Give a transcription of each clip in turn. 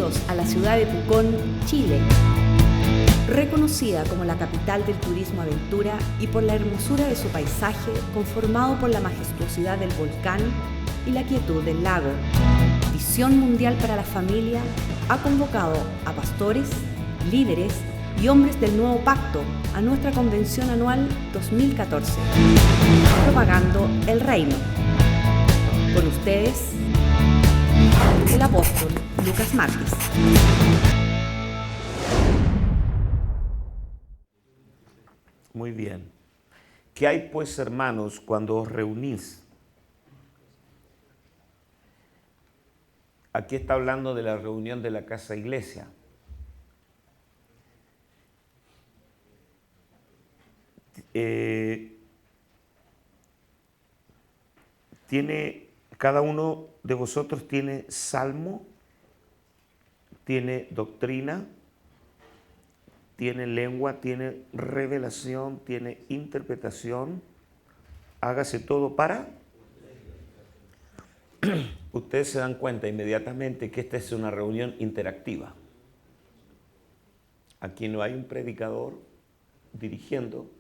Bienvenidos a la ciudad de Pucón, Chile. Reconocida como la capital del turismo aventura y por la hermosura de su paisaje conformado por la majestuosidad del volcán y la quietud del lago, Visión Mundial para la Familia ha convocado a pastores, líderes y hombres del Nuevo Pacto a nuestra convención anual 2014, propagando el reino. Con ustedes, el apóstol Lucas Márquez. Muy bien. ¿Qué hay pues, hermanos, cuando os reunís? Aquí está hablando de la reunión de la casa iglesia. Cada uno de vosotros tiene salmo, tiene doctrina, tiene lengua, tiene revelación, tiene interpretación. Hágase todo para. Ustedes se dan cuenta inmediatamente que esta es una reunión interactiva. Aquí no hay un predicador dirigiendo,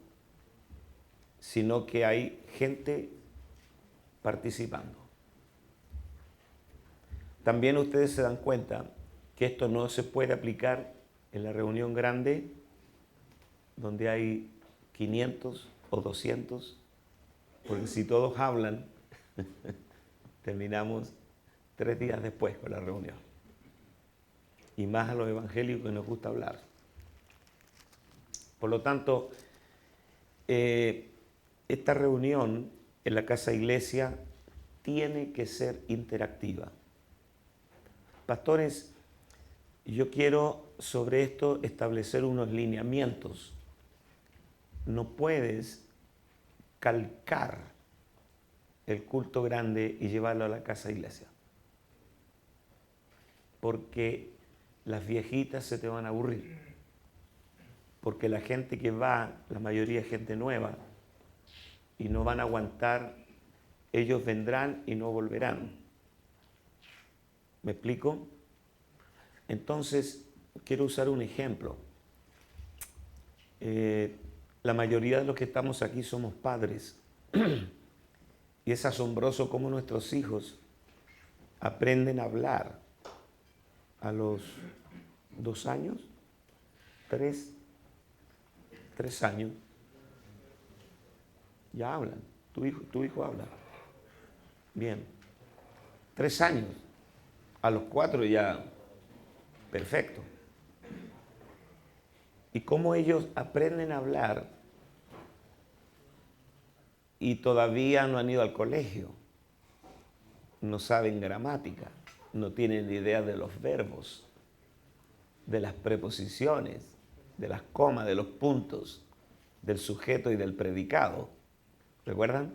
sino que hay gente participando. También ustedes se dan cuenta que esto no se puede aplicar en la reunión grande donde hay 500 o 200, porque si todos hablan, terminamos 3 días después con la reunión. Y más a los evangélicos que nos gusta hablar. Por lo tanto, esta reunión en la casa iglesia tiene que ser interactiva. Pastores, yo quiero sobre esto establecer unos lineamientos. No puedes calcar el culto grande y llevarlo a la casa iglesia, porque las viejitas se te van a aburrir, porque la gente que va, la mayoría es gente nueva y no van a aguantar, ellos vendrán y no volverán. ¿Me explico? Entonces, quiero usar un ejemplo. La mayoría de los que estamos aquí somos padres. Y es asombroso cómo nuestros hijos aprenden a hablar a los 2 años, 3 años. Ya hablan. Tu hijo habla. Bien. 3 años. A los 4 ya. Perfecto. Y cómo ellos aprenden a hablar y todavía no han ido al colegio, no saben gramática, no tienen idea de los verbos, de las preposiciones, de las comas, de los puntos, del sujeto y del predicado. ¿Recuerdan?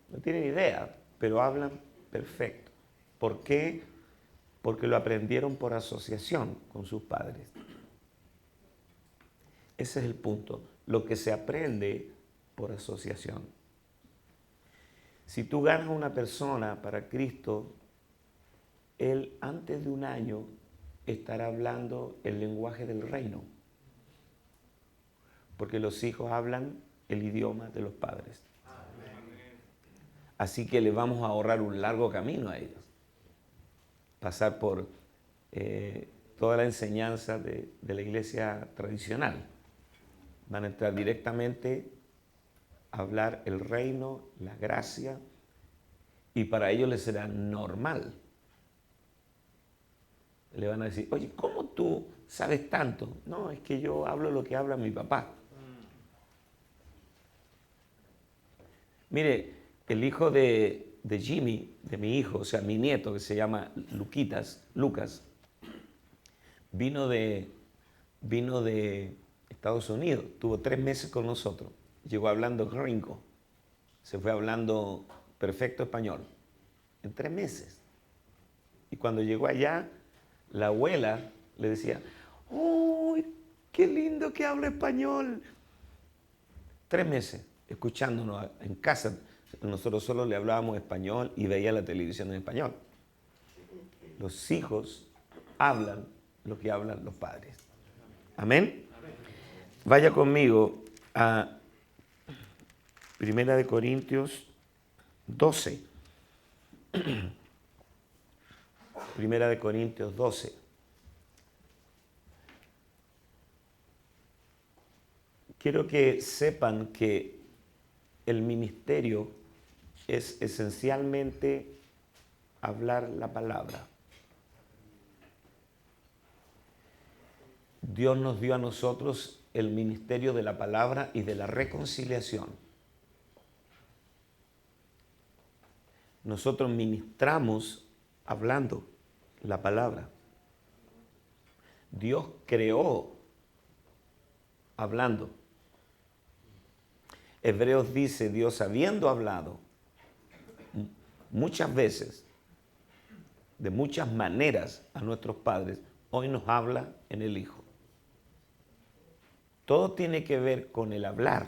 No tienen idea, pero hablan perfecto. ¿Por qué? Porque lo aprendieron por asociación con sus padres. Ese es el punto, lo que se aprende por asociación. Si tú ganas a una persona para Cristo, él antes de 1 año estará hablando el lenguaje del reino, porque los hijos hablan el idioma de los padres. Así que les vamos a ahorrar un largo camino a ellos. Pasar por toda la enseñanza de la iglesia tradicional. Van a entrar directamente a hablar el reino, la gracia, y para ellos les será normal. Le van a decir, oye, ¿cómo tú sabes tanto? No, es que yo hablo lo que habla mi papá. Mire, el hijo de Jimmy, de mi hijo, o sea, mi nieto, que se llama Lucas, vino de Estados Unidos, tuvo 3 meses con nosotros, llegó hablando gringo, se fue hablando perfecto español, en 3 meses. Y cuando llegó allá, la abuela le decía, ¡oh, qué lindo que habla español! 3 meses, escuchándonos en casa. Nosotros solo le hablábamos español y veía la televisión en español. Los hijos hablan lo que hablan los padres. Amén. Vaya conmigo a 1 Corintios 12. 1 Corintios 12. Quiero que sepan que el ministerio es esencialmente hablar la palabra. Dios nos dio a nosotros el ministerio de la palabra y de la reconciliación. Nosotros ministramos hablando la palabra. Dios creó hablando. Hebreos dice, Dios habiendo hablado muchas veces, de muchas maneras a nuestros padres, hoy nos habla en el Hijo. Todo tiene que ver con el hablar.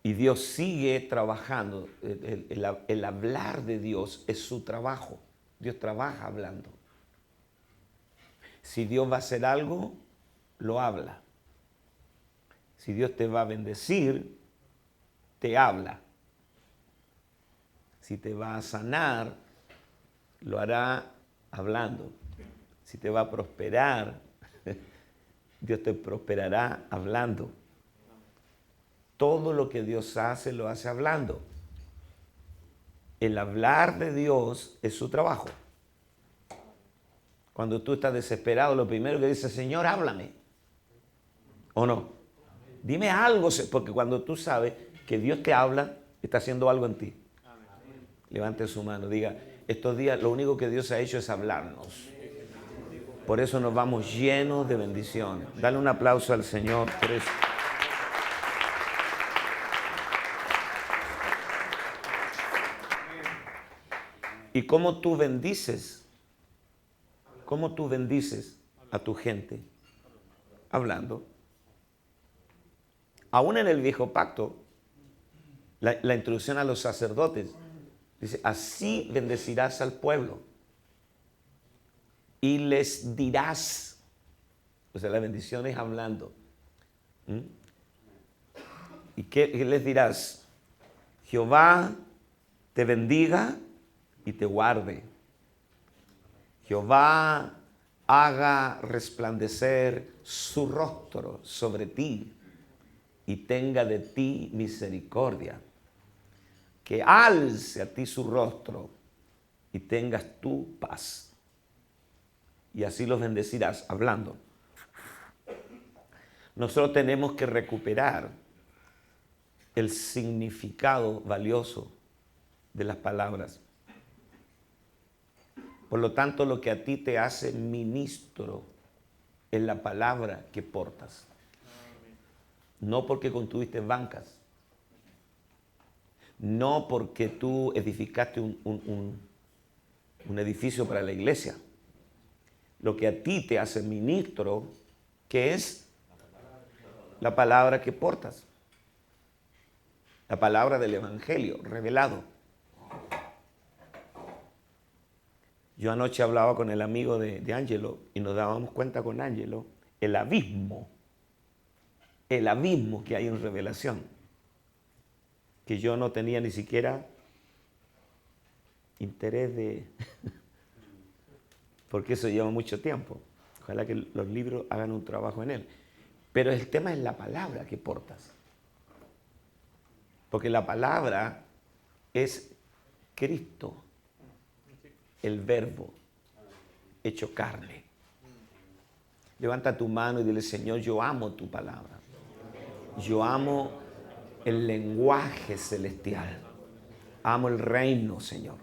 Y Dios sigue trabajando. El hablar de Dios es su trabajo. Dios trabaja hablando. Si Dios va a hacer algo, lo habla. Si Dios te va a bendecir, te habla. Si te va a sanar, lo hará hablando. Si te va a prosperar, Dios te prosperará hablando. Todo lo que Dios hace, lo hace hablando. El hablar de Dios es su trabajo. Cuando tú estás desesperado, lo primero que dices, Señor, háblame. ¿O no? Dime algo, porque cuando tú sabes que Dios te habla, está haciendo algo en ti. Levante su mano, diga, estos días lo único que Dios ha hecho es hablarnos. Por eso nos vamos llenos de bendición. Dale un aplauso al Señor por eso. ¿Y cómo tú bendices? ¿Cómo tú bendices a tu gente? Hablando. Aún en el viejo pacto, la introducción a los sacerdotes dice, así bendecirás al pueblo y les dirás, o sea, la bendición es hablando. ¿Y qué les dirás? Jehová te bendiga y te guarde. Jehová haga resplandecer su rostro sobre ti y tenga de ti misericordia. Que alce a ti su rostro y tengas tu paz. Y así los bendecirás, hablando. Nosotros tenemos que recuperar el significado valioso de las palabras. Por lo tanto, lo que a ti te hace ministro es la palabra que portas. No porque construiste bancas. No porque tú edificaste un edificio para la iglesia. Lo que a ti te hace ministro, ¿qué es? La palabra que portas. La palabra del Evangelio revelado. Yo anoche hablaba con el amigo de Ángelo y nos dábamos cuenta con Ángelo el abismo que hay en revelación, que yo no tenía ni siquiera interés de, porque eso lleva mucho tiempo. Ojalá que los libros hagan un trabajo en él. Pero el tema es la palabra que portas. Porque la palabra es Cristo, el verbo hecho carne. Levanta tu mano y dile, Señor, yo amo tu palabra. Yo amo el lenguaje celestial. Amo el reino, Señor.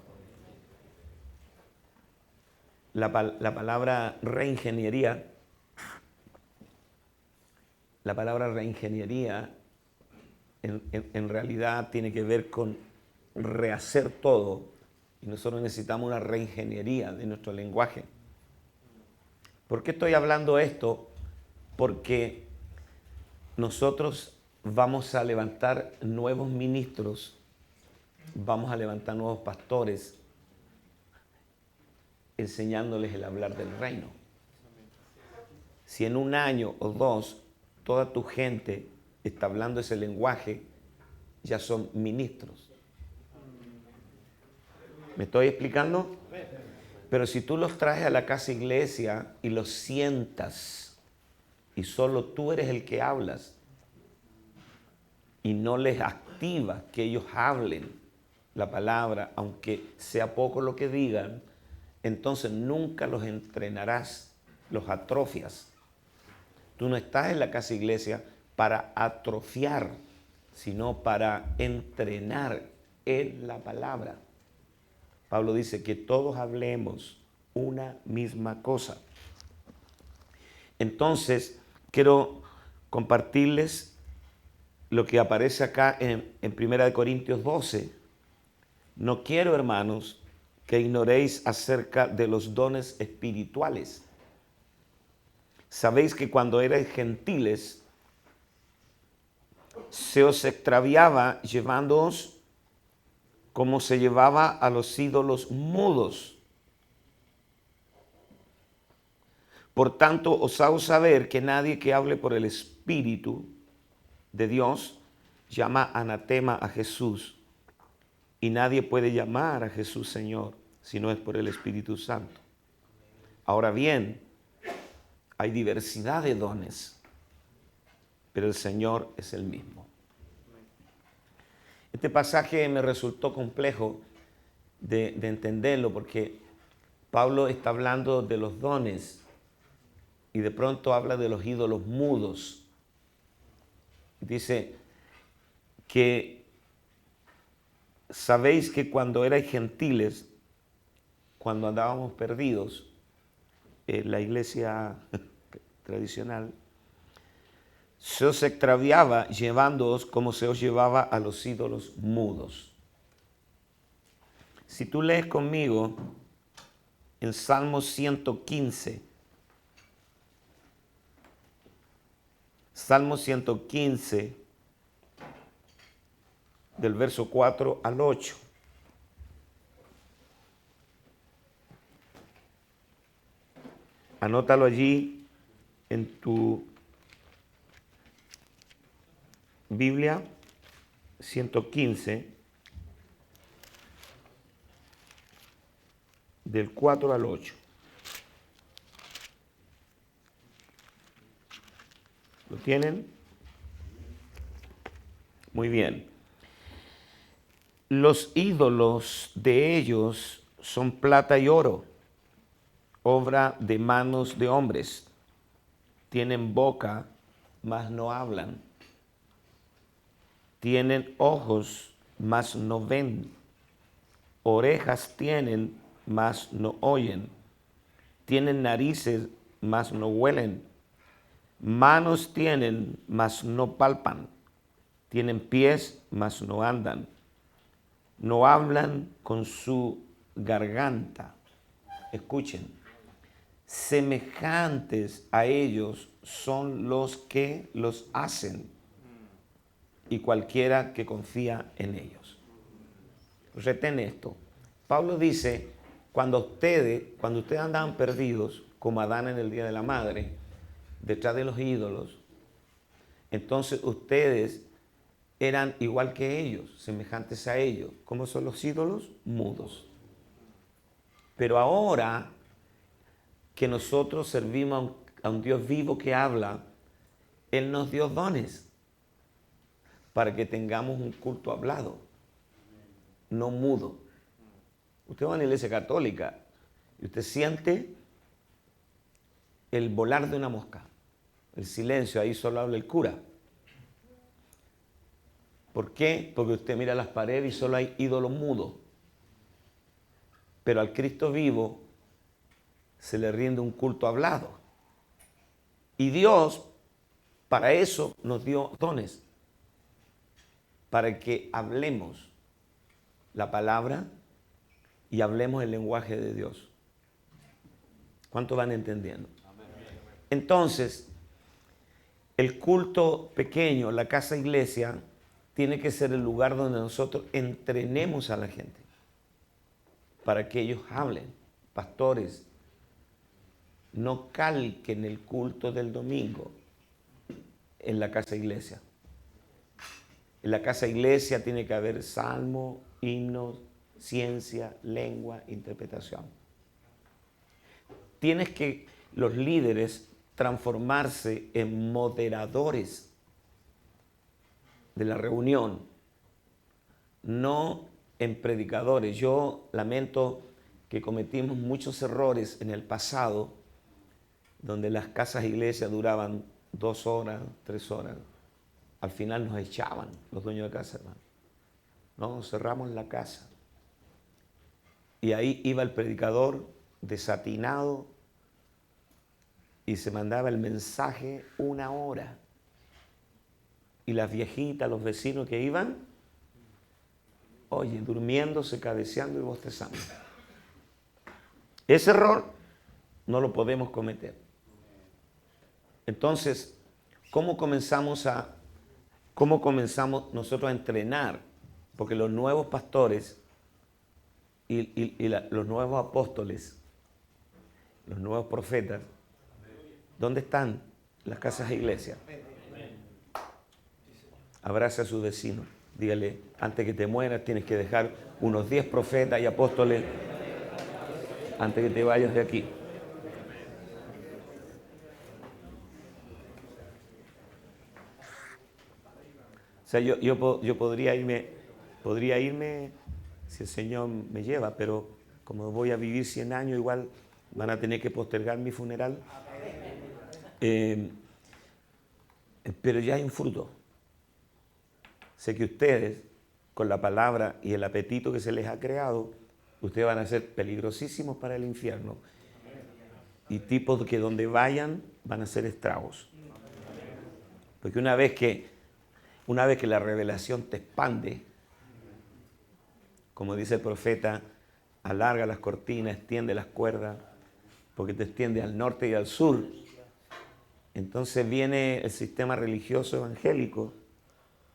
La palabra reingeniería, en realidad tiene que ver con rehacer todo. Y nosotros necesitamos una reingeniería de nuestro lenguaje. ¿Por qué estoy hablando esto? Porque nosotros vamos a levantar nuevos ministros, vamos a levantar nuevos pastores. enseñándoles el hablar del reino. Si en 1 año o 2 toda tu gente está hablando ese lenguaje, ya son ministros. ¿Me estoy explicando? Pero si tú los traes a la casa iglesia y los sientas y solo tú eres el que hablas y no les activas que ellos hablen la palabra, aunque sea poco lo que digan, entonces nunca los entrenarás, los atrofias. Tú no estás en la casa iglesia para atrofiar, sino para entrenar en la palabra. Pablo dice que todos hablemos una misma cosa. Entonces, quiero compartirles lo que aparece acá en 1 Corintios 12. No quiero, hermanos, que ignoréis acerca de los dones espirituales. Sabéis que cuando erais gentiles, se os extraviaba llevándoos como se llevaba a los ídolos mudos. Por tanto, os hago saber que nadie que hable por el Espíritu de Dios llama anatema a Jesús, y nadie puede llamar a Jesús Señor si no es por el Espíritu Santo. Ahora bien, hay diversidad de dones, pero el Señor es el mismo. Este pasaje me resultó complejo de entenderlo porque Pablo está hablando de los dones y de pronto habla de los ídolos mudos. Dice que sabéis que cuando erais gentiles, cuando andábamos perdidos, la iglesia tradicional, se os extraviaba llevándoos como se os llevaba a los ídolos mudos. Si tú lees conmigo en Salmo 115, Salmo 115, del verso 4 al 8. Anótalo allí en tu Biblia, 115, del 4 al 8. ¿Lo tienen? Muy bien. Los ídolos de ellos son plata y oro, obra de manos de hombres. Tienen boca, mas no hablan. Tienen ojos, mas no ven. Orejas tienen, mas no oyen. Tienen narices, mas no huelen. Manos tienen, mas no palpan. Tienen pies, mas no andan. No hablan con su garganta. Escuchen. Semejantes a ellos son los que los hacen y cualquiera que confía en ellos. Retén esto. Pablo dice, cuando ustedes andaban perdidos, como Adán en el día de la madre, detrás de los ídolos, entonces ustedes eran igual que ellos, semejantes a ellos. ¿Cómo son los ídolos? Mudos. Pero ahora que nosotros servimos a un Dios vivo que habla, Él nos dio dones para que tengamos un culto hablado, no mudo. Usted va a una iglesia católica y usted siente el volar de una mosca, el silencio, ahí solo habla el cura. ¿Por qué? Porque usted mira las paredes y solo hay ídolos mudos. Pero al Cristo vivo se le rinde un culto hablado. Y Dios, para eso, nos dio dones. Para que hablemos la palabra y hablemos el lenguaje de Dios. ¿Cuánto van entendiendo? Entonces, el culto pequeño, la casa iglesia, tiene que ser el lugar donde nosotros entrenemos a la gente para que ellos hablen, pastores, no calquen el culto del domingo en la casa iglesia. En la casa iglesia tiene que haber salmo, himnos, ciencia, lengua, interpretación. Tienes que los líderes transformarse en moderadores de la reunión, no en predicadores. Yo lamento que cometimos muchos errores en el pasado, donde las casas iglesias duraban 2 horas, 3 horas. Al final nos echaban los dueños de casa, hermano. No, cerramos la casa. Y ahí iba el predicador desatinado y se mandaba el mensaje 1 hora. Y las viejitas, los vecinos que iban, oye, durmiéndose, cabeceando y bostezando. Ese error no lo podemos cometer. Entonces, ¿cómo comenzamos nosotros a entrenar? Porque los nuevos pastores los nuevos apóstoles, los nuevos profetas, ¿dónde están las casas de iglesia? Abraza a su vecino. Dígale, antes que te mueras tienes que dejar unos 10 profetas y apóstoles antes que te vayas de aquí. O sea, yo podría irme si el Señor me lleva, pero como voy a vivir 100 años, igual van a tener que postergar mi funeral. Pero ya hay un fruto. Sé que ustedes, con la palabra y el apetito que se les ha creado, ustedes van a ser peligrosísimos para el infierno. Y tipos que donde vayan van a ser estragos. Porque una vez que la revelación te expande, como dice el profeta, alarga las cortinas, extiende las cuerdas, porque te extiende al norte y al sur. Entonces viene el sistema religioso evangélico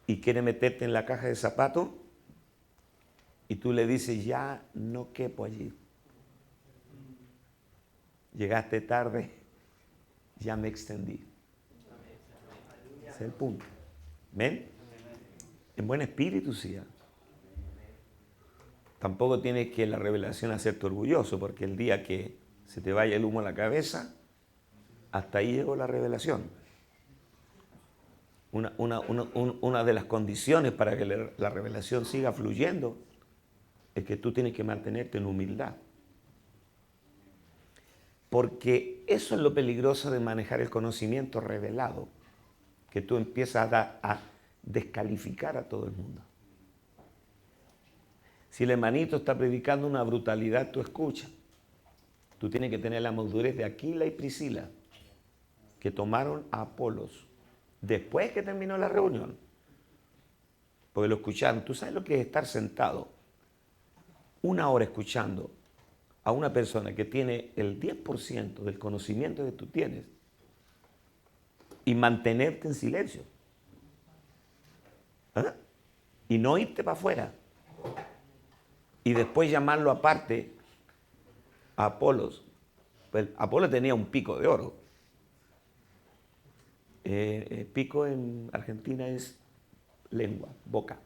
y quiere meterte en la caja de zapatos y tú le dices, ya no quepo allí. Llegaste tarde, ya me extendí. Ese es el punto. ¿Ven? En buen espíritu, sí. Tampoco tienes que la revelación hacerte orgulloso, porque el día que se te vaya el humo a la cabeza, hasta ahí llegó la revelación. Una de las condiciones para que la revelación siga fluyendo es que tú tienes que mantenerte en humildad. Porque eso es lo peligroso de manejar el conocimiento revelado, que tú empiezas a descalificar a todo el mundo. Si el hermanito está predicando una brutalidad, tú escuchas. Tú tienes que tener la madurez de Aquila y Priscila, que tomaron a Apolos después que terminó la reunión. Porque lo escucharon. ¿Tú sabes lo que es estar sentado 1 hora escuchando a una persona que tiene el 10% del conocimiento que tú tienes y mantenerte en silencio? ¿Ah? Y no irte para afuera. Y después llamarlo aparte a Apolos. Pues Apolo tenía un pico de oro. Pico en Argentina es lengua, boca.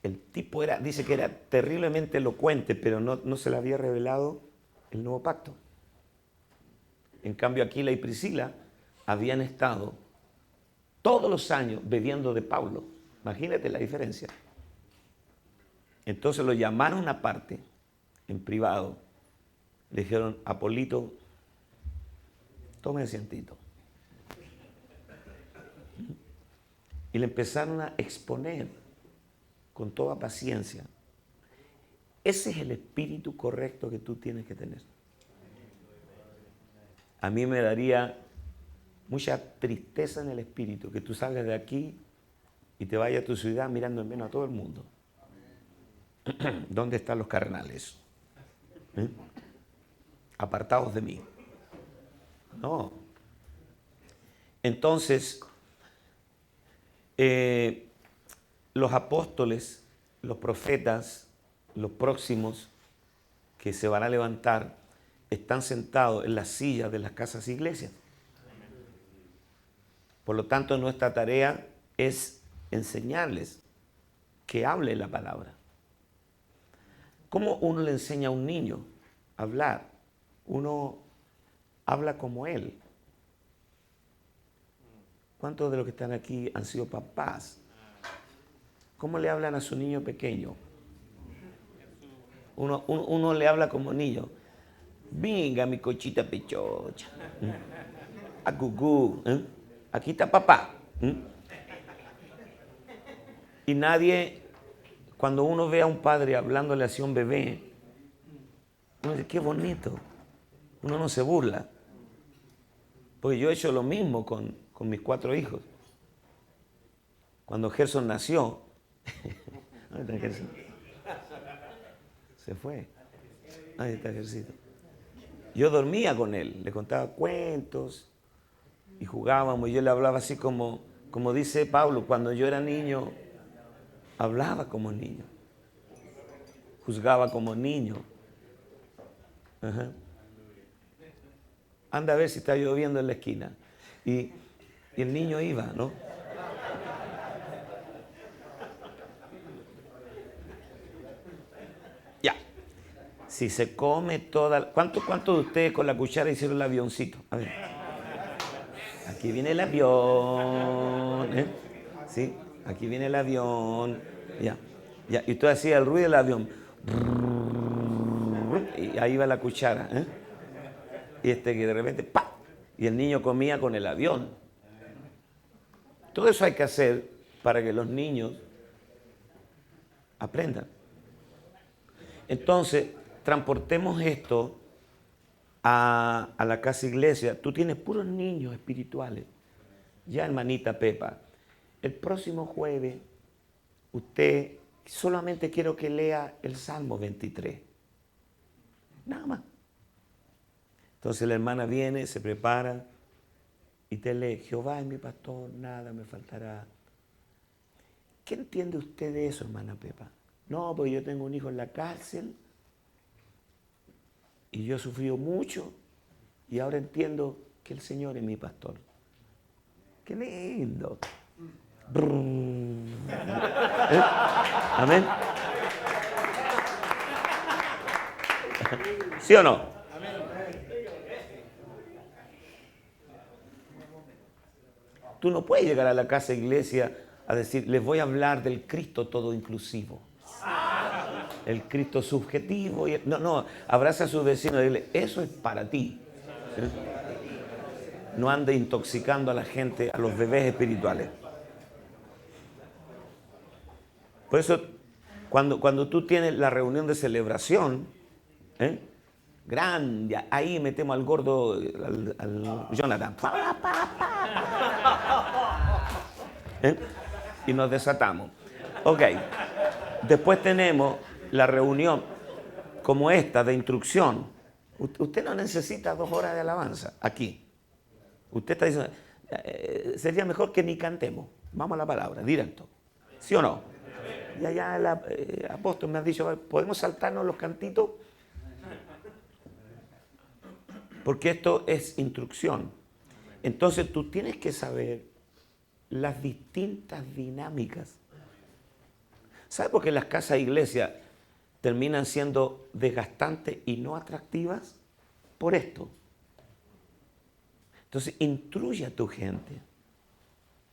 El tipo dice que era terriblemente elocuente, pero no se le había revelado el nuevo pacto. En cambio, Aquila y Priscila habían estado todos los años bebiendo de Pablo. Imagínate la diferencia. Entonces lo llamaron aparte, en privado. Le dijeron, Apolito, tome asientito. Y le empezaron a exponer con toda paciencia. Ese es el espíritu correcto que tú tienes que tener. A mí me daría mucha tristeza en el espíritu que tú salgas de aquí y te vayas a tu ciudad mirando en menos a todo el mundo. ¿Dónde están los carnales? Apartados de mí. No. Entonces, los apóstoles, los profetas, los próximos que se van a levantar están sentados en las sillas de las casas iglesias. Por lo tanto, nuestra tarea es enseñarles que hable la palabra. ¿Cómo uno le enseña a un niño a hablar? Uno habla como él. ¿Cuántos de los que están aquí han sido papás? ¿Cómo le hablan a su niño pequeño? Uno le habla como niño. Venga, mi cochita pechocha. A gugú. Aquí está papá. Y nadie, cuando uno ve a un padre hablándole así a un bebé, uno dice, qué bonito. Uno no se burla. Porque yo he hecho lo mismo con mis 4 hijos. Cuando Gerson nació, ¿dónde está Gerson? Se fue. Ahí está Gersito. Yo dormía con él, le contaba cuentos y jugábamos. Y yo le hablaba así como dice Pablo, cuando yo era niño, hablaba como niño, juzgaba como niño. Ajá. Anda a ver si está lloviendo en la esquina. Y el niño iba, ¿no? Ya. Si se come toda... ¿Cuántos de ustedes con la cuchara hicieron el avioncito? A ver. Aquí viene el avión. ¿Sí? Aquí viene el avión. Ya. Ya. Y tú hacías el ruido del avión. Y ahí va la cuchara. Y que de repente, ¡pa! Y el niño comía con el avión. Todo eso hay que hacer para que los niños aprendan. Entonces, transportemos esto a la casa iglesia. Tú tienes puros niños espirituales. Ya, hermanita Pepa, el próximo jueves, usted solamente quiero que lea el Salmo 23. Nada más. Entonces la hermana viene, se prepara y te lee, Jehová es mi pastor, nada me faltará. ¿Qué entiende usted de eso, hermana Pepa? No, porque yo tengo un hijo en la cárcel y yo he sufrido mucho y ahora entiendo que el Señor es mi pastor. ¡Qué lindo! ¿Amén? ¿Sí o no? Tú no puedes llegar a la casa iglesia a decir, les voy a hablar del Cristo todo inclusivo. El Cristo subjetivo. No, abraza a su vecino y dile, eso es para ti. ¿Sí? No ande intoxicando a la gente, a los bebés espirituales. Por eso, cuando tú tienes la reunión de celebración, grande, ahí metemos al gordo, al Jonathan. Y nos desatamos. Ok. Después tenemos la reunión como esta de instrucción. Usted no necesita 2 horas de alabanza aquí. Usted está diciendo, sería mejor que ni cantemos. Vamos a la palabra, directo. ¿Sí o no? Y allá el apóstol me ha dicho, ¿podemos saltarnos los cantitos? Porque esto es instrucción. Entonces tú tienes que saber las distintas dinámicas. ¿Sabes por qué las casas de iglesia terminan siendo desgastantes y no atractivas? Por esto. Entonces, instruye a tu gente.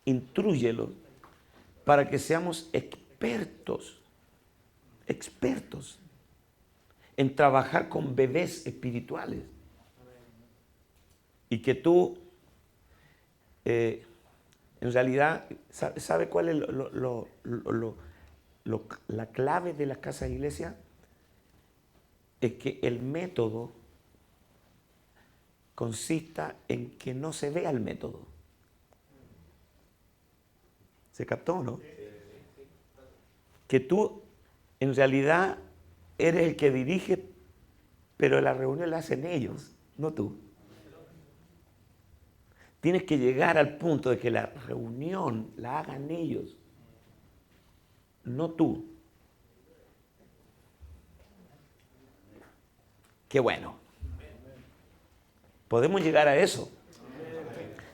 Intrúyelos para que seamos expertos en trabajar con bebés espirituales. Y que tú, en realidad, ¿sabe cuál es la clave de las casas de iglesia? Es que el método consista en que no se vea el método. ¿Se captó o no? Que tú, en realidad, eres el que dirige, pero la reunión la hacen ellos, no tú. Tienes que llegar al punto de que la reunión la hagan ellos, no tú. Qué bueno. Podemos llegar a eso.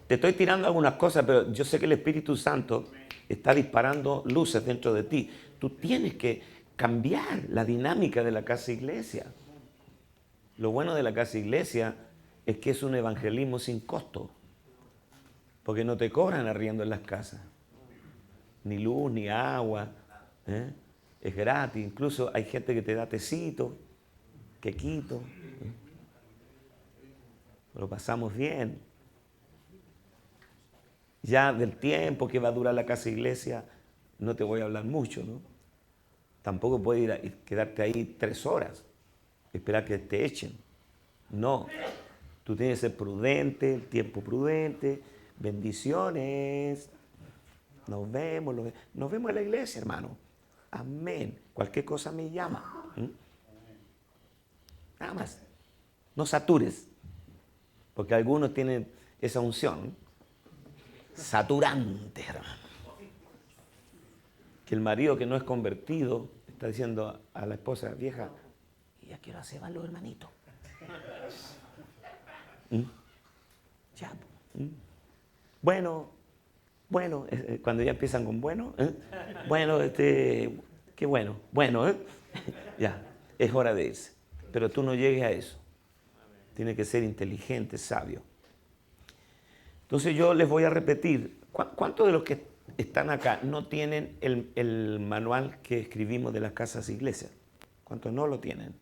Te estoy tirando algunas cosas, pero yo sé que el Espíritu Santo está disparando luces dentro de ti. Tú tienes que cambiar la dinámica de la casa iglesia. Lo bueno de la casa iglesia es que es un evangelismo sin costo, porque no te cobran arriendo en las casas, ni luz, ni agua, ¿eh? Es gratis. Incluso hay gente que te da tecito, quequito, ¿eh? Lo pasamos bien. Ya del tiempo que va a durar la casa iglesia, no te voy a hablar mucho, ¿no? Tampoco puedes ir a quedarte ahí 3 horas, esperar que te echen. No, tú tienes que ser prudente, el tiempo prudente. Bendiciones. Nos vemos en la iglesia, hermano. Amén. Cualquier cosa me llama. Nada más. No satures, porque algunos tienen esa unción saturante, hermano. Que el marido que no es convertido está diciendo a la esposa vieja, ya quiero hacer valor, hermanito. Ya. Bueno, cuando ya empiezan con bueno, bueno, qué bueno, ya, es hora de irse. Pero tú no llegues a eso. Tienes que ser inteligente, sabio. Entonces yo les voy a repetir, ¿cuántos de los que están acá no tienen el manual que escribimos de las casas iglesias? ¿Cuántos no lo tienen?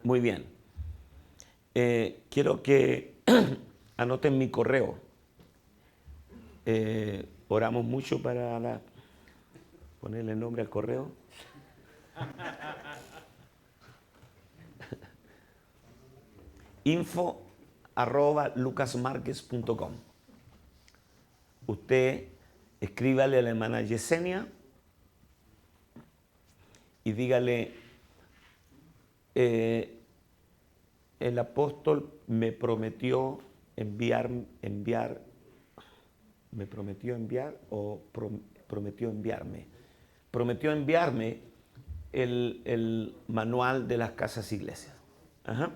Muy bien. Quiero que anoten mi correo. Oramos mucho para ponerle nombre al correo. info@lucasmarquez.com. Usted escríbale a la hermana Yesenia y dígale, el apóstol me prometió enviarme el manual de las casas iglesias. Ajá.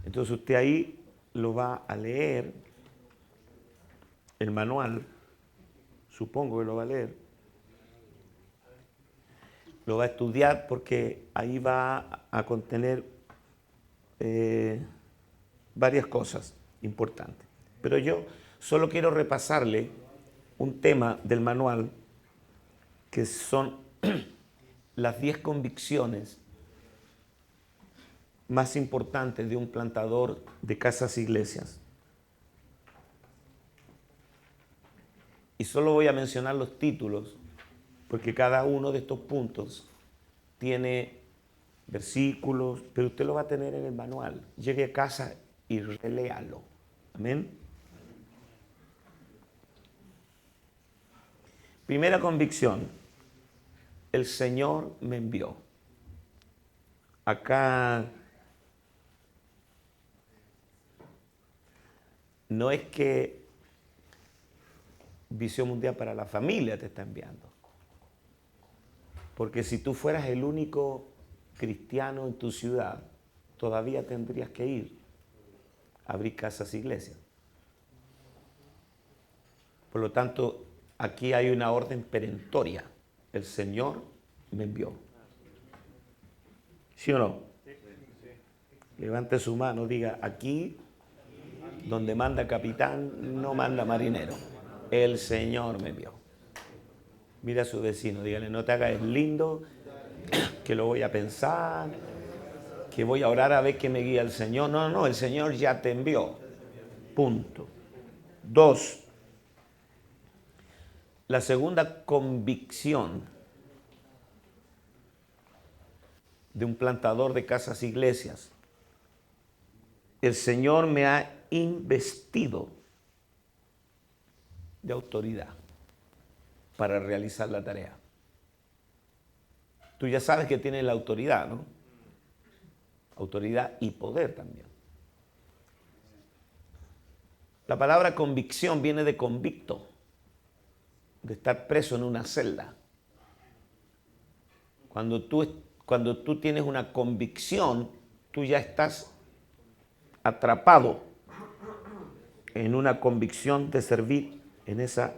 Entonces usted ahí lo va a leer, el manual, supongo que lo va a leer, lo va a estudiar porque ahí va a contener varias cosas importantes. Pero yo solo quiero repasarle un tema del manual que son las 10 convicciones más importantes de un plantador de casas iglesias. Y solo voy a mencionar los títulos, porque cada uno de estos puntos tiene versículos, pero usted lo va a tener en el manual. Llegue a casa y reléalo. Amén. Primera convicción, el Señor me envió. Acá no es que Visión Mundial para la Familia te está enviando. Porque si tú fueras el único cristiano en tu ciudad, todavía tendrías que ir a abrir casas iglesias. Por lo tanto, aquí hay una orden perentoria. El Señor me envió. ¿Sí o no? Levante su mano, diga, aquí donde manda capitán, no manda marinero. El Señor me envió. Mira a su vecino, dígale, no te hagas lindo, que lo voy a pensar, que voy a orar a ver que me guía el Señor. No, el Señor ya te envió. Punto. 2. La segunda convicción de un plantador de casas iglesias. El Señor me ha investido de autoridad para realizar la tarea. Tú ya sabes que tienes la autoridad, ¿no? Autoridad y poder también. La palabra convicción viene de convicto, de estar preso en una celda. Cuando tú cuando tú tienes una convicción, tú ya estás atrapado en una convicción de servir en esa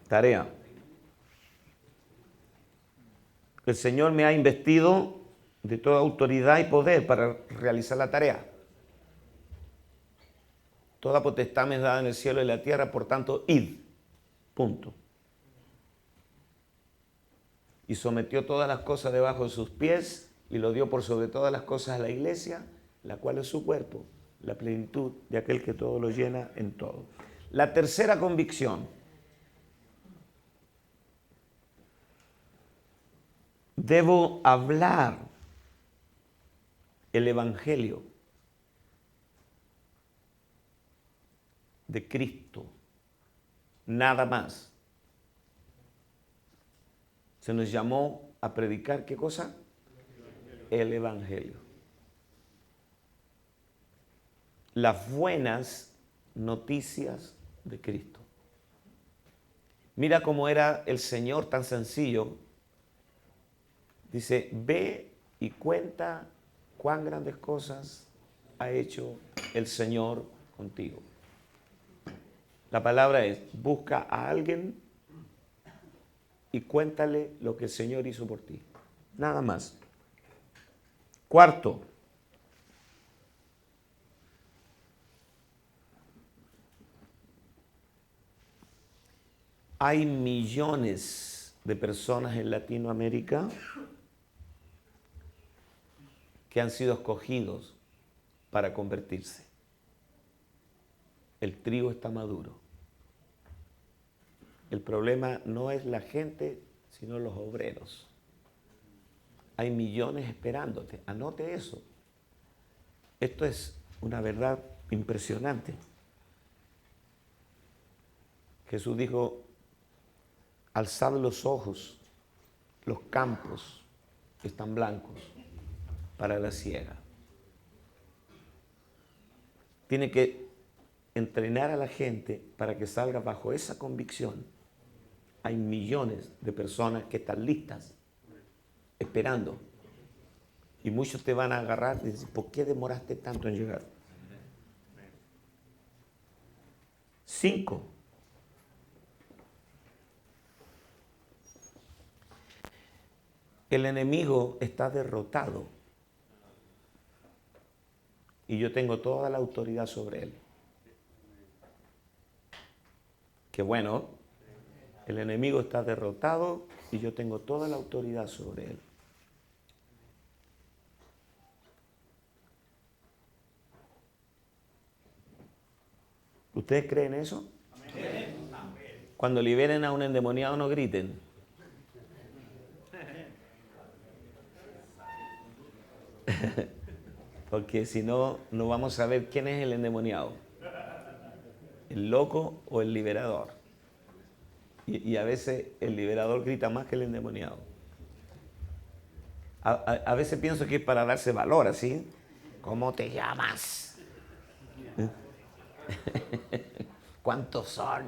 tarea. El Señor me ha investido de toda autoridad y poder para realizar la tarea. Toda potestad me es dada en el cielo y la tierra, por tanto, id. Punto. Y sometió todas las cosas debajo de sus pies y lo dio por sobre todas las cosas a la iglesia, la cual es su cuerpo, la plenitud de aquel que todo lo llena en todo. La tercera convicción. Debo hablar el evangelio de Cristo, nada más. Se nos llamó a predicar, ¿qué cosa? El evangelio. Las buenas noticias de Cristo. Mira cómo era el Señor tan sencillo. Dice, ve y cuenta cuán grandes cosas ha hecho el Señor contigo. La palabra es, busca a alguien y cuéntale lo que el Señor hizo por ti. Nada más. Cuarto, hay millones de personas en Latinoamérica que han sido escogidos para convertirse. El trigo está maduro. El problema no es la gente, sino los obreros. Hay millones esperándote. Anote eso. Esto es una verdad impresionante. Jesús dijo, alzad los ojos, los campos están blancos para la siega. Tiene que entrenar a la gente para que salga bajo esa convicción. Hay millones de personas que están listas, esperando. Y muchos te van a agarrar y decir, ¿por qué demoraste tanto en llegar? 5. El enemigo está derrotado y yo tengo toda la autoridad sobre él. Qué bueno, el enemigo está derrotado y yo tengo toda la autoridad sobre él. ¿Ustedes creen eso? Amén. Cuando liberen a un endemoniado no griten. Porque si no, no vamos a ver quién es el endemoniado. ¿El loco o el liberador? Y a veces el liberador grita más que el endemoniado. A veces pienso que es para darse valor, ¿así? ¿Cómo te llamas? ¿Cuántos son?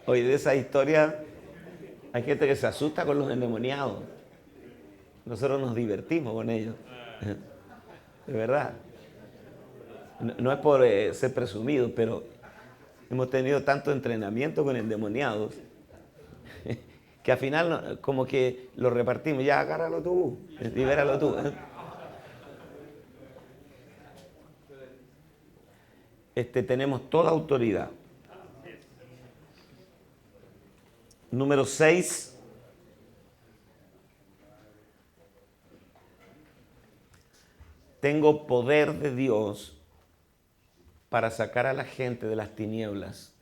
Oye, de esa historia hay gente que se asusta con los endemoniados. Nosotros nos divertimos con ellos. De verdad. No es por ser presumido, pero hemos tenido tanto entrenamiento con endemoniados que al final como que lo repartimos. Ya, agárralo tú, libéralo tú. Tenemos toda autoridad. Número 6. Tengo poder de Dios para sacar a la gente de las tinieblas,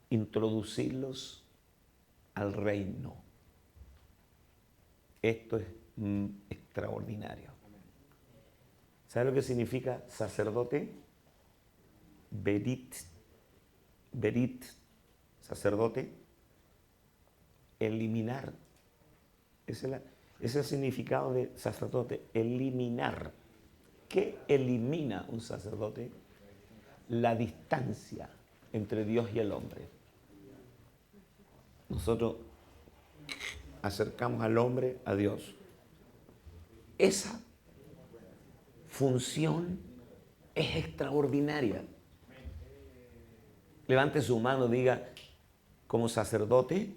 introducirlos al reino. Esto es extraordinario. ¿Sabe lo que significa sacerdote? Berit, sacerdote. Eliminar. Ese es el significado de sacerdote, eliminar. ¿Qué elimina un sacerdote? La distancia entre Dios y el hombre. Nosotros acercamos al hombre a Dios. Esa función es extraordinaria. Levante su mano, diga, como sacerdote,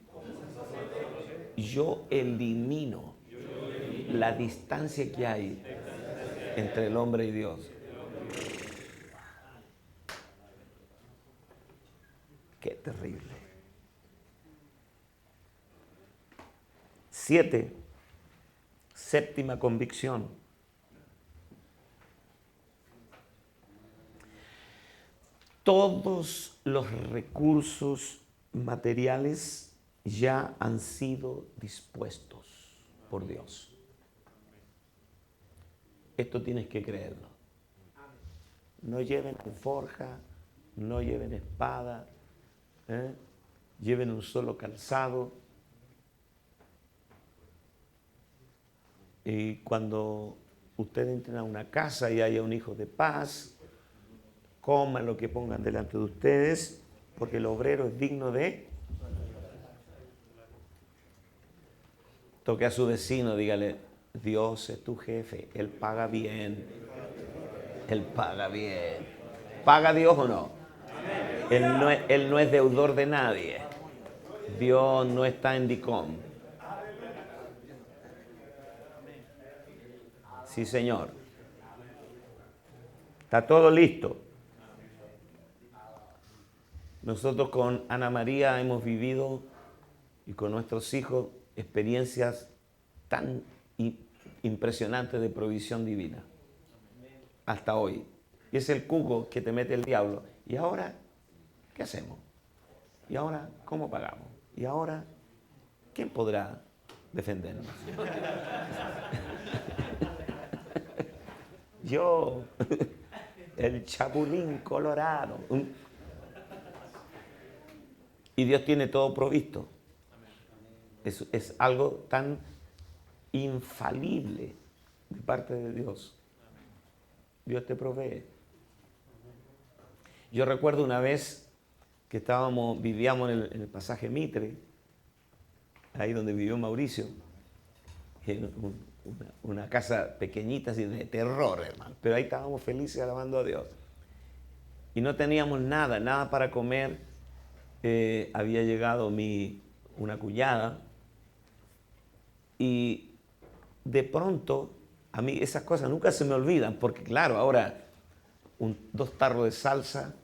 yo elimino la distancia que hay entre el hombre y Dios. Qué terrible. 7. Séptima convicción. Todos los recursos materiales ya han sido dispuestos por Dios. Esto tienes que creerlo. No lleven alforja, no lleven espada, lleven un solo calzado. Y cuando ustedes entren a una casa y haya un hijo de paz, coman lo que pongan delante de ustedes, porque el obrero es digno de... Toque a su vecino, dígale, Dios es tu jefe, Él paga bien. Él paga bien. ¿Paga Dios o no? Él no es deudor de nadie. Dios no está en DICOM. Sí, Señor. Está todo listo. Nosotros con Ana María hemos vivido y con nuestros hijos experiencias tan impresionantes de provisión divina. Hasta hoy. Y es el cuco que te mete el diablo. ¿Y ahora qué hacemos? ¿Y ahora cómo pagamos? ¿Y ahora quién podrá defendernos? Yo, el chapulín colorado. Y Dios tiene todo provisto. Es algo tan infalible de parte de Dios. Dios te provee. Yo recuerdo una vez que vivíamos en el pasaje Mitre, ahí donde vivió Mauricio, en una casa pequeñita así de terror, hermano. Pero ahí estábamos felices alabando a Dios. Y no teníamos nada para comer. Había llegado una cuñada y de pronto, a mí esas cosas nunca se me olvidan, porque claro, ahora 2 tarros de salsa,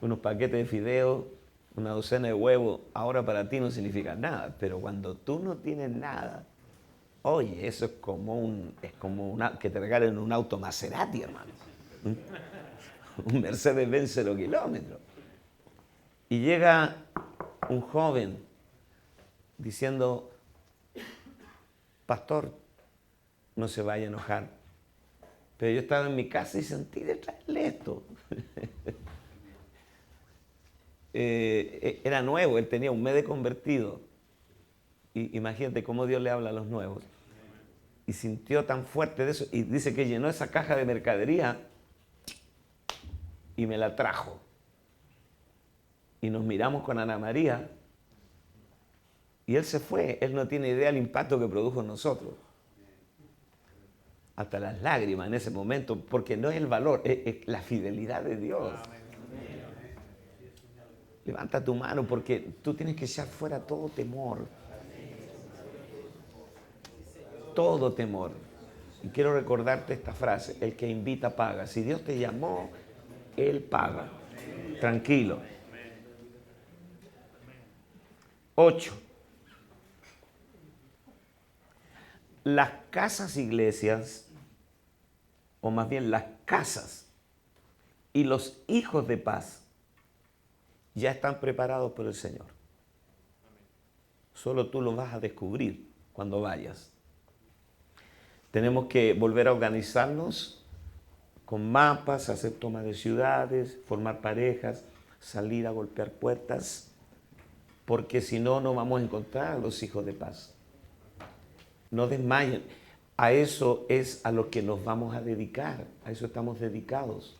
unos paquetes de fideos, una docena de huevos, ahora para ti no significa nada, pero cuando tú no tienes nada, oye, eso es como que te regalen un auto Maserati, hermano. Un Mercedes-Benz 0 kilómetros. Y llega un joven diciendo, pastor, no se vaya a enojar, pero yo estaba en mi casa y sentí de traerle esto. Era nuevo, él tenía 1 mes de convertido. Y imagínate cómo Dios le habla a los nuevos. Y sintió tan fuerte de eso. Y dice que llenó esa caja de mercadería y me la trajo. Y nos miramos con Ana María. Y él se fue. Él no tiene idea del impacto que produjo en nosotros. Hasta las lágrimas en ese momento. Porque no es el valor, es la fidelidad de Dios. Levanta tu mano porque tú tienes que echar fuera todo temor. Todo temor. Y quiero recordarte esta frase, el que invita paga. Si Dios te llamó, Él paga. Tranquilo. 8. Las casas iglesias, o más bien las casas y los hijos de paz, ya están preparados por el Señor. Solo tú lo vas a descubrir cuando vayas. Tenemos que volver a organizarnos con mapas, hacer toma de ciudades, formar parejas, salir a golpear puertas, porque si no, no vamos a encontrar a los hijos de paz. No desmayen. a eso es a lo que nos vamos a dedicar, a eso estamos dedicados.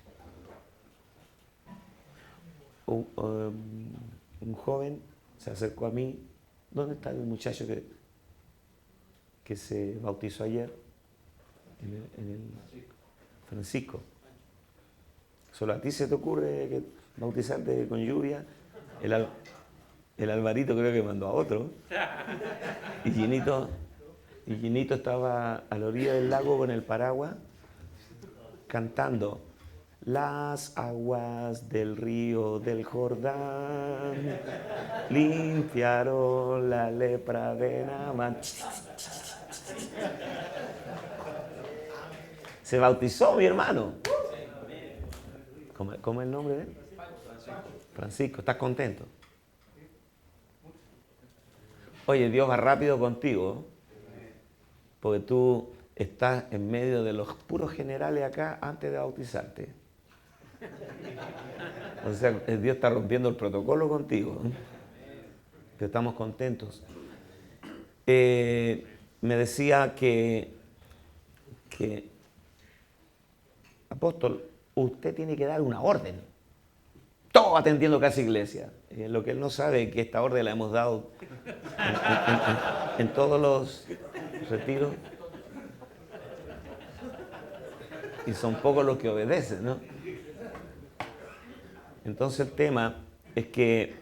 Un joven se acercó a mí. ¿Dónde está el muchacho que se bautizó ayer? En el Francisco. ¿Solo a ti se te ocurre bautizarte con lluvia? El Alvarito creo que mandó a otro. Y Ginito estaba a la orilla del lago con el paraguas cantando: las aguas del río del Jordán limpiaron la lepra de Naamán. Se bautizó mi hermano. ¿Cómo es el nombre de él? Francisco. ¿Estás contento? Oye, Dios va rápido contigo, porque tú estás en medio de los puros generales acá antes de bautizarte. O sea, Dios está rompiendo el protocolo contigo. Que estamos contentos. Me decía que apóstol, usted tiene que dar una orden. Todo atendiendo Casa Iglesia. Lo que él no sabe es que esta orden la hemos dado en todos los retiros. Y son pocos los que obedecen, ¿no? Entonces el tema es que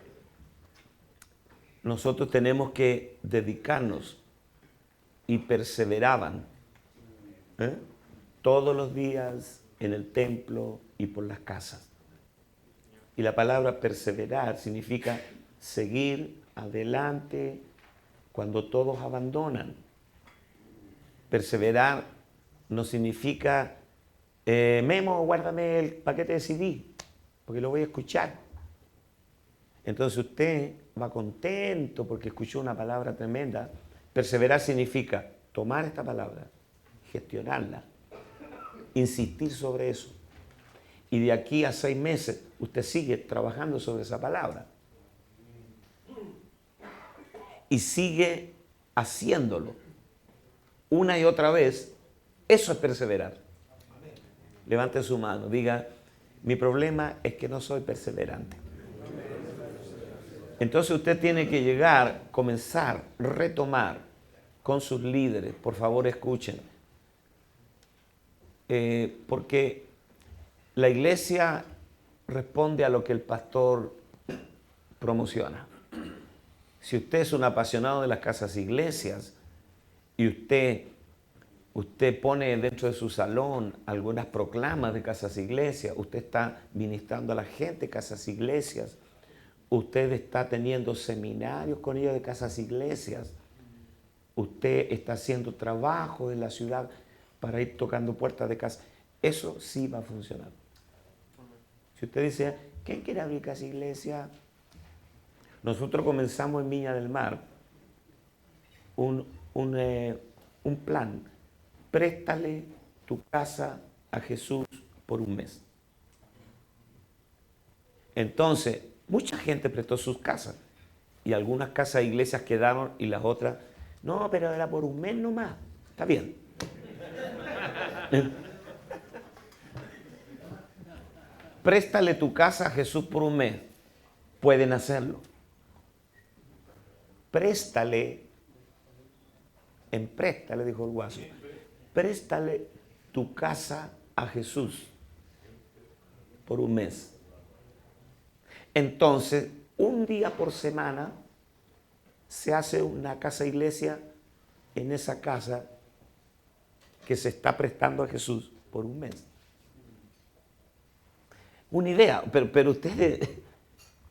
nosotros tenemos que dedicarnos, y perseveraban todos los días en el templo y por las casas. Y la palabra perseverar significa seguir adelante cuando todos abandonan. Perseverar no significa, Memo, guárdame el paquete de CD, porque lo voy a escuchar. Entonces usted va contento porque escuchó una palabra tremenda. Perseverar significa tomar esta palabra, gestionarla, insistir sobre eso. Y de aquí a 6 meses usted sigue trabajando sobre esa palabra. Y sigue haciéndolo una y otra vez. Eso es perseverar. Levante su mano, diga: mi problema es que no soy perseverante. Entonces usted tiene que llegar, comenzar, retomar con sus líderes. Por favor, escuchen. Porque la iglesia responde a lo que el pastor promociona. Si usted es un apasionado de las casas iglesias y usted pone dentro de su salón algunas proclamas de casas iglesias, usted está ministrando a la gente de casas iglesias, usted está teniendo seminarios con ellos de casas iglesias, usted está haciendo trabajo en la ciudad para ir tocando puertas de casa, eso sí va a funcionar. Si usted dice, ¿quién quiere abrir casa iglesia? Nosotros comenzamos en Viña del Mar un plan. Préstale tu casa a Jesús por un mes. Entonces, mucha gente prestó sus casas y algunas casas de iglesias quedaron y las otras, no, pero era por un mes nomás. Está bien. Préstale tu casa a Jesús por un mes. Pueden hacerlo. Préstale, dijo el guaso. Préstale tu casa a Jesús por un mes. Entonces, un día por semana se hace una casa iglesia en esa casa que se está prestando a Jesús por un mes. Una idea, pero ustedes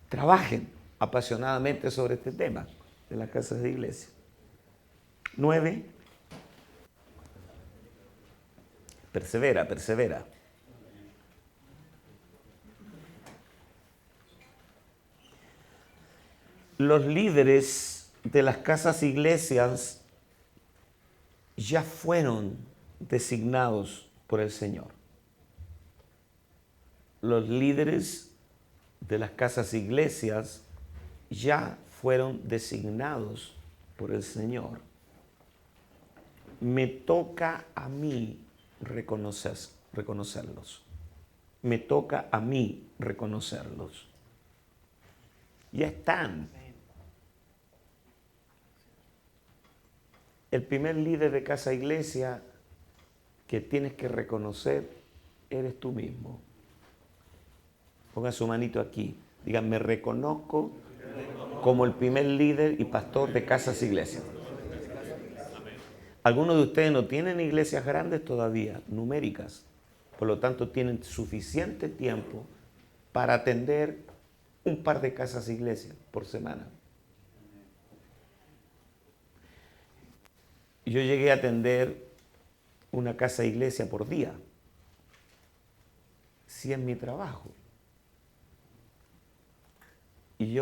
trabajen apasionadamente sobre este tema de las casas de iglesia. 9. Persevera. Los líderes de las casas iglesias ya fueron designados por el Señor. Los líderes de las casas iglesias ya fueron designados por el Señor. me toca a mí reconocerlos. Me toca a mí reconocerlos. Ya están. El primer líder de Casa Iglesia que tienes que reconocer eres tú mismo. Ponga su manito aquí. Digan, me reconozco como el primer líder y pastor de Casas Iglesias. Algunos de ustedes no tienen iglesias grandes todavía, numéricas. Por lo tanto, tienen suficiente tiempo para atender un par de casas iglesias por semana. Yo llegué a atender una casa iglesia por día. Sí, es mi trabajo. Y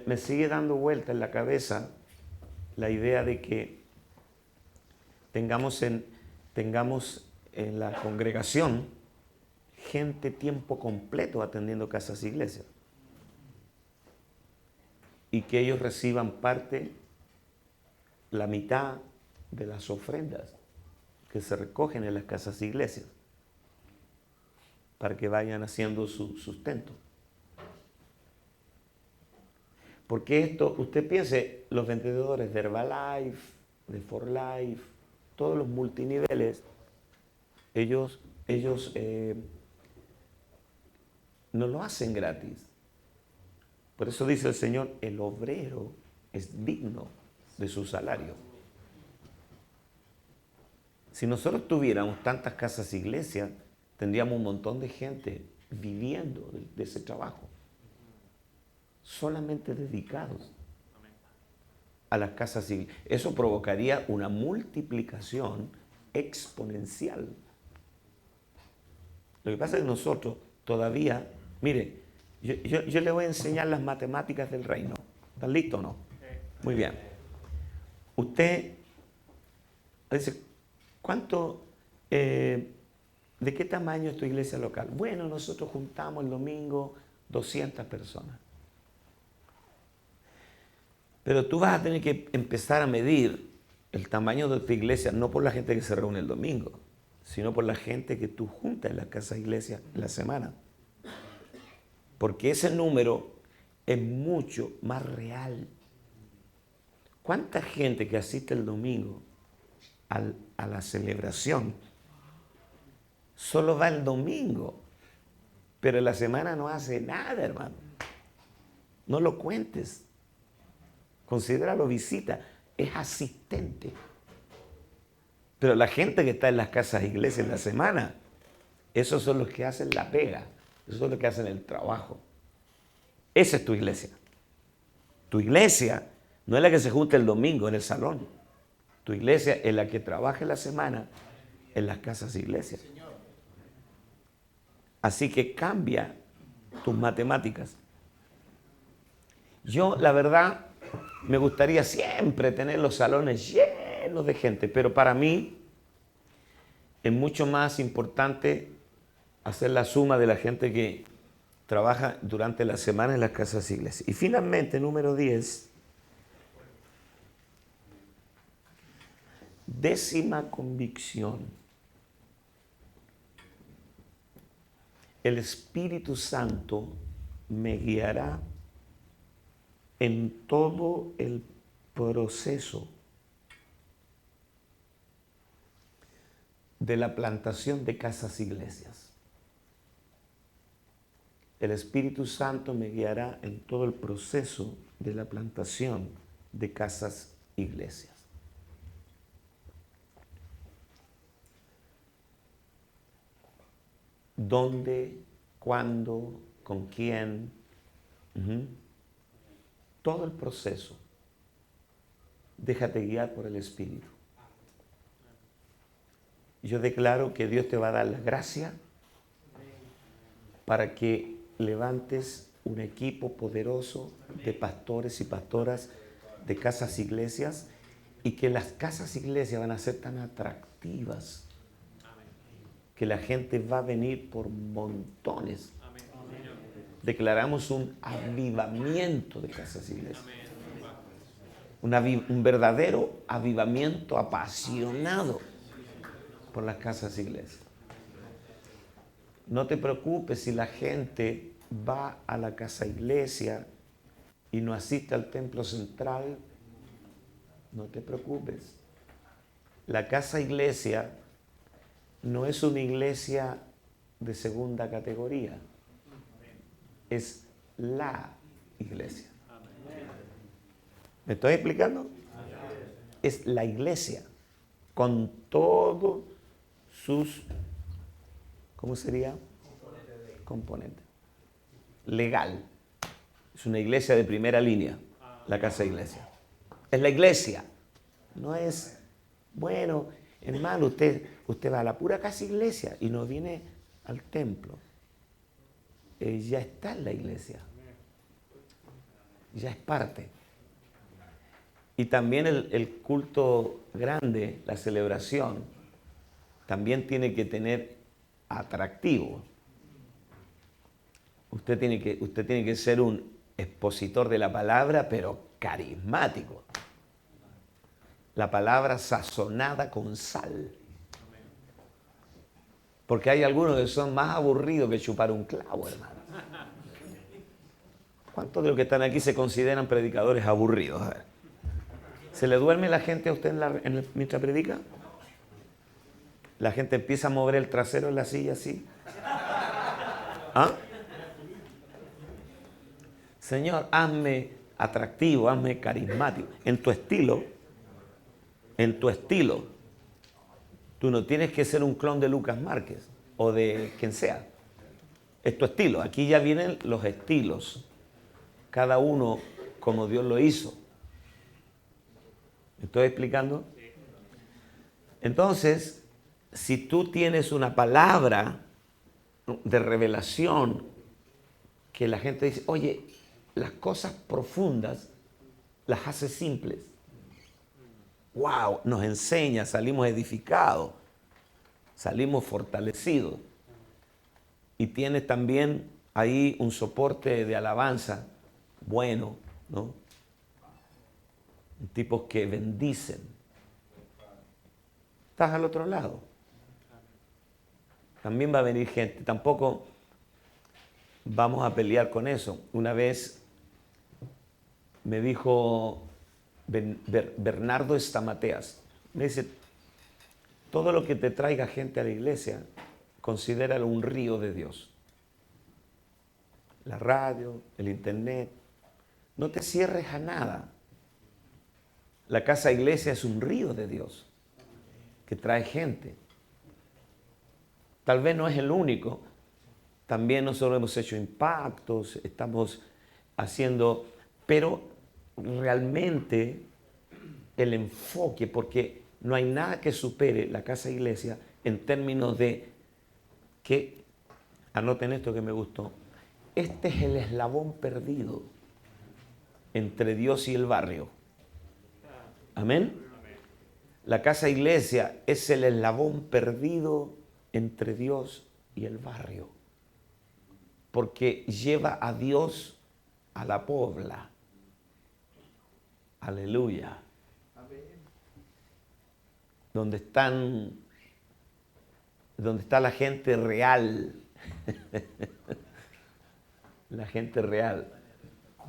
me sigue dando vuelta en la cabeza la idea de que tengamos en la congregación gente tiempo completo atendiendo casas iglesias. Y que ellos reciban parte, la mitad de las ofrendas que se recogen en las casas iglesias para que vayan haciendo su sustento. Porque esto, usted piense, los vendedores de Herbalife, de For Life, todos los multiniveles, ellos no lo hacen gratis. Por eso dice el Señor, el obrero es digno de su salario. Si nosotros tuviéramos tantas casas iglesias, tendríamos un montón de gente viviendo de ese trabajo. Solamente dedicados a las casas iglesias. Eso provocaría una multiplicación exponencial. Lo que pasa es que nosotros todavía, mire, yo le voy a enseñar las matemáticas del reino. ¿Están listos o no? Muy bien. Usted dice, ¿de qué tamaño es tu iglesia local? Bueno, nosotros juntamos el domingo 200 personas. Pero tú vas a tener que empezar a medir el tamaño de tu iglesia, no por la gente que se reúne el domingo, sino por la gente que tú juntas en la casa iglesia en la semana. Porque ese número es mucho más real. ¿Cuánta gente que asiste el domingo a la celebración solo va el domingo, pero en la semana no hace nada, hermano? No lo cuentes. Considéralo visita, es asistente. Pero la gente que está en las casas iglesias en la semana, esos son los que hacen la pega, esos son los que hacen el trabajo. Esa es tu iglesia. Tu iglesia no es la que se junta el domingo en el salón. Tu iglesia es la que trabaja en la semana en las casas iglesias. Así que cambia tus matemáticas. Yo, la verdad, me gustaría siempre tener los salones llenos de gente, pero para mí es mucho más importante hacer la suma de la gente que trabaja durante la semana en las casas iglesias. Y finalmente, número 10, 10ª convicción. El Espíritu Santo me guiará en todo el proceso de la plantación de casas iglesias. El Espíritu Santo me guiará en todo el proceso de la plantación de casas iglesias. ¿Dónde? ¿Cuándo? ¿Con quién? Todo el proceso. Déjate guiar por el Espíritu. Yo declaro que Dios te va a dar la gracia para que levantes un equipo poderoso de pastores y pastoras de casas iglesias y que las casas iglesias van a ser tan atractivas que la gente va a venir por montones. Declaramos un avivamiento de casas iglesias. un verdadero avivamiento apasionado por las casas iglesias. No te preocupes si la gente va a la casa iglesia y no asiste al templo central. No te preocupes. La casa iglesia no es una iglesia de segunda categoría. Es la iglesia. ¿Me estoy explicando? Es la iglesia con todos sus, ¿cómo sería? Componentes. Legal. Es una iglesia de primera línea, la casa iglesia. Es la iglesia. No es, bueno, hermano, usted va a la pura casa iglesia y no viene al templo. Ya está en la iglesia. Ya es parte. Y también el culto grande, la celebración, también tiene que tener atractivo. Usted tiene que ser un expositor de la palabra, pero carismático. La palabra sazonada con sal. Porque hay algunos que son más aburridos que chupar un clavo, hermano. ¿Cuántos de los que están aquí se consideran predicadores aburridos? A ver. ¿Se le duerme la gente a usted mientras predica? La gente empieza a mover el trasero en la silla así. ¿Ah? Señor, hazme atractivo, hazme carismático. En tu estilo, tú no tienes que ser un clon de Lucas Márquez o de quien sea. Es tu estilo. Aquí ya vienen los estilos. Cada uno como Dios lo hizo. ¿Me estoy explicando? Entonces, si tú tienes una palabra de revelación que la gente dice, oye, las cosas profundas las hace simples. ¡Wow! Nos enseña, salimos edificados, salimos fortalecidos. Y tienes también ahí un soporte de alabanza bueno, ¿no? Tipos que bendicen. Estás al otro lado. También va a venir gente. Tampoco vamos a pelear con eso. Una vez me dijo Bernardo Estamateas, me dice, todo lo que te traiga gente a la iglesia, considéralo un río de Dios. La radio, el internet, no te cierres a nada. La casa iglesia es un río de Dios que trae gente. Tal vez no es el único. También nosotros hemos hecho impactos, estamos haciendo, pero realmente el enfoque, porque no hay nada que supere la casa iglesia en términos de que, anoten esto que me gustó, este es el eslabón perdido entre Dios y el barrio. Amén. La casa iglesia es el eslabón perdido entre Dios y el barrio. Porque lleva a Dios a la pobla. Aleluya. Donde está la gente real. La gente real.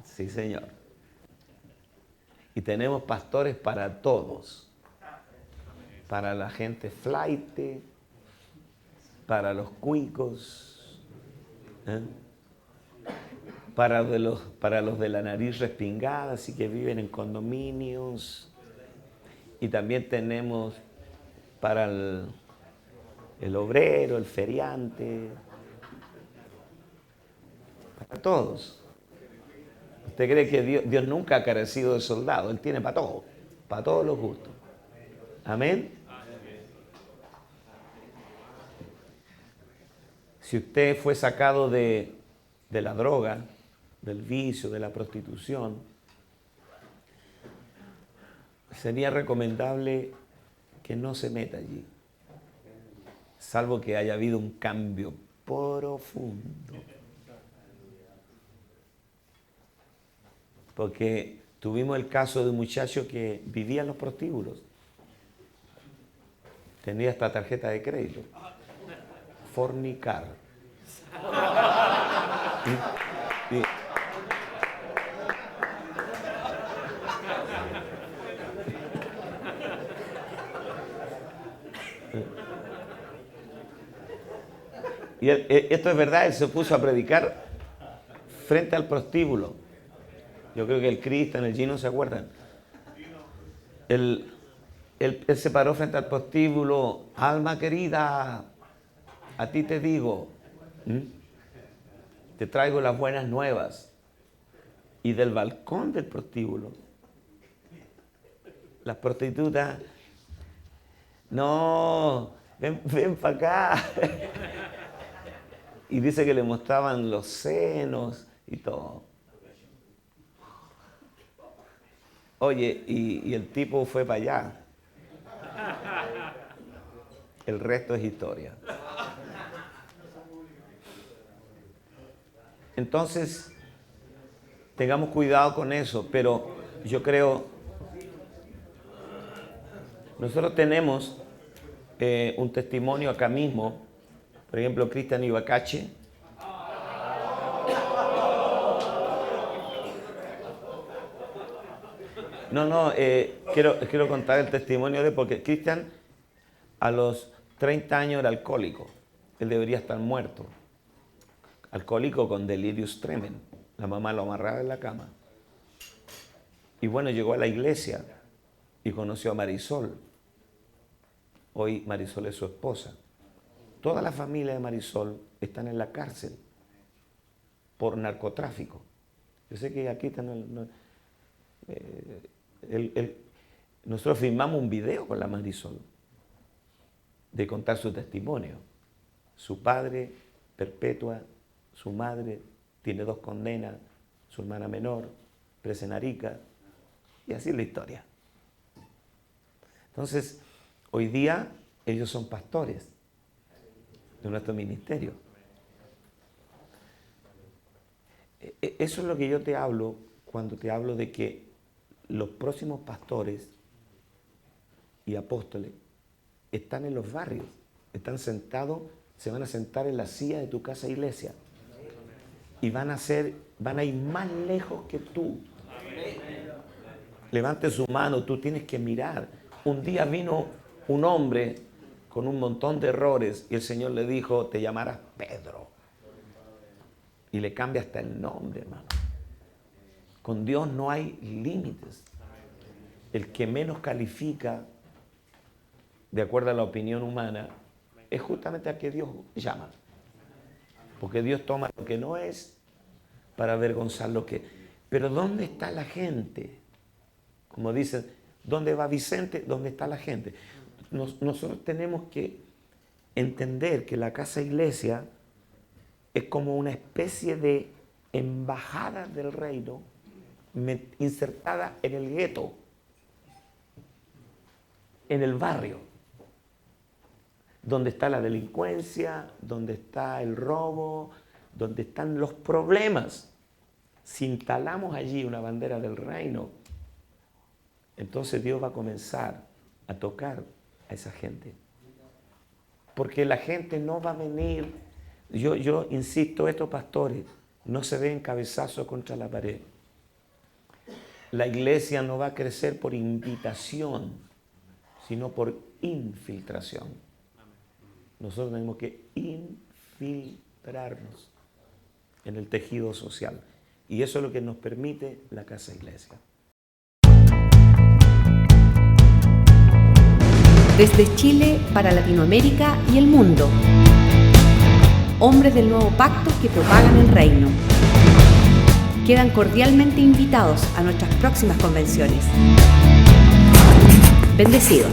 Sí, Señor. Y tenemos pastores para todos. Para la gente flaite, para los cuicos, para los de la nariz respingada, así que viven en condominios. Y también tenemos para el obrero, el feriante, para todos. ¿Usted cree que Dios nunca ha carecido de soldado? Él tiene para todo, para todos los gustos. Amén. Si usted fue sacado de la droga, del vicio, de la prostitución, sería recomendable que no se meta allí, salvo que haya habido un cambio profundo. Porque Tuvimos el caso de un muchacho que vivía en los prostíbulos. Tenía esta tarjeta de crédito. Fornicar. Y esto es verdad, él se puso a predicar frente al prostíbulo. Yo creo que el Cristian, el Gino se acuerdan. Él se paró frente al prostíbulo. Alma querida, a ti te digo, te traigo las buenas nuevas. Y del balcón del prostíbulo, las prostitutas, no, ven para acá. Y dice que le mostraban los senos y todo. Oye, y el tipo fue para allá. El resto es historia. Entonces, tengamos cuidado con eso, pero yo creo, nosotros tenemos un testimonio acá mismo, por ejemplo, Cristian Ibacache. Quiero contar el testimonio de él, porque Cristian a los 30 años era alcohólico. Él debería estar muerto. Alcohólico con delirius tremens. La mamá lo amarraba en la cama. Y bueno, llegó a la iglesia y conoció a Marisol. Hoy Marisol es su esposa. Toda la familia de Marisol están en la cárcel por narcotráfico. Yo sé que aquí están... nosotros filmamos un video con la Marisol de contar su testimonio. Su padre perpetua, su madre tiene 2 condenas, su hermana menor, presa en Arica, y así es la historia. Entonces, hoy día ellos son pastores de nuestro ministerio. Eso es lo que yo te hablo cuando te hablo de que los próximos pastores y apóstoles están en los barrios, están sentados, se van a sentar en la silla de tu casa iglesia y van a ir más lejos que tú. Levante su mano, tú tienes que mirar. Un día vino un hombre con un montón de errores y el Señor le dijo, te llamarás Pedro. Y le cambia hasta el nombre, hermano. Con Dios no hay límites. El que menos califica, de acuerdo a la opinión humana, es justamente a que Dios llama. Porque Dios toma lo que no es para avergonzar lo que es. Pero ¿dónde está la gente? Como dicen, ¿dónde va Vicente? ¿Dónde está la gente? Nosotros tenemos que entender que la casa iglesia es como una especie de embajada del reino insertada en el gueto, en el barrio, donde está la delincuencia, donde está el robo, donde están los problemas. Si instalamos allí una bandera del reino, entonces Dios va a comenzar a tocar a esa gente. Porque la gente no va a venir, yo insisto, estos pastores no se den cabezazos contra la pared. La iglesia no va a crecer por invitación, sino por infiltración. Nosotros tenemos que infiltrarnos en el tejido social. Y eso es lo que nos permite la casa iglesia. Desde Chile para Latinoamérica y el mundo. Hombres del nuevo pacto que propagan el reino. Quedan cordialmente invitados a nuestras próximas convenciones. Bendecidos.